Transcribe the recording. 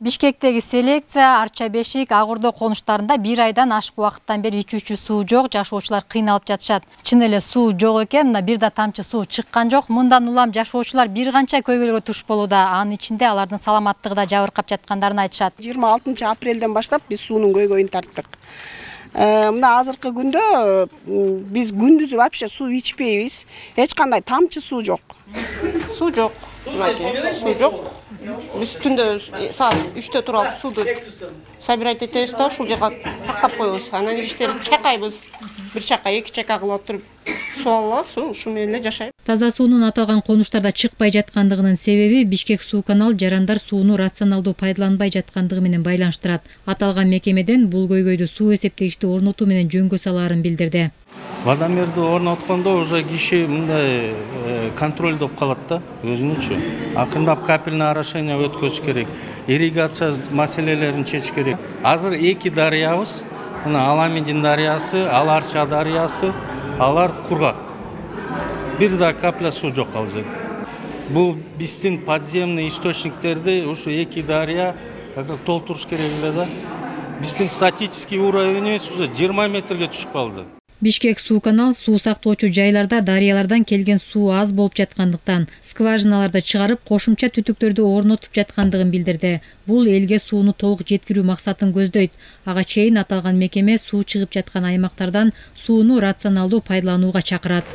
Бишкектеги селекция, Арча Бешик, Агурдо конуштарында бир айдан ашык убакыттан бери ичүүчү суу жок, жашоочулар кыйналып жатышат. Чын эле суу жок экен, мына бир да тамчы суу чыккан жок. Мындан улам жашоочулар бир канча көйгөйлөргө туш болууда. Анын ичинде алардын саламаттыгы да жабыркап жаткандарын айтышат. 26 апрелден баштап биз суунун көйгөйүн тарттык. Мына азыркы күндө биз күндүзү вообще суу ичпейбиз. Эч кандай тамчы суу жок. Суу жок. Суу жок. Биз түндө саат 3-тө туруп алып сууду собирать этебиз да ушул жака сактап коебуз. Анан иштерди чакайбыз. Бир чака, эки чака кылып туруп суу алабыз, ушу менен эле жашайбыз. Таза суунун аталган конуштарда чыкпай жаткандыгынын себеби Бишкек суу канал жарандар сууну рационалдуу пайдаланбай жаткандыгы менен байланыштырат. Аталган мекемеден бул көйгөйдү суу эсептегичти орнотуу менен жөнгө салаарын билдирди. Водомерди орноткондо уже киши мындай контролдоп калат да өзүнүчө. Акырындап капельный орошение өткөзүш керек. Ирригация маселелерин чечиш керек. Азыр эки дарыябыз, мына Аламедин дарыясы, Аларча дарыясы, алар кургак. Бир да капля суу жок ал жерде. Бул биздин подземный источниктерди ушу эки дарыя толтуруш керек эле да. Биздин статический уровенибиз уже 20 метрге түшүп калды. Бишкек суу канал суу сактоочу жайларда дарыялардан келген суу аз болуп жаткандыктан скважиналарды чыгарып кошумча түтүктөрдү орнотуп жаткандыгын билдирди. Бул элге сууну толук жеткирүү максатын көздөйт. Ага чейин аталган мекеме суу чыгып жаткан аймактардан сууну рационалдуу пайдаланууга чакырат.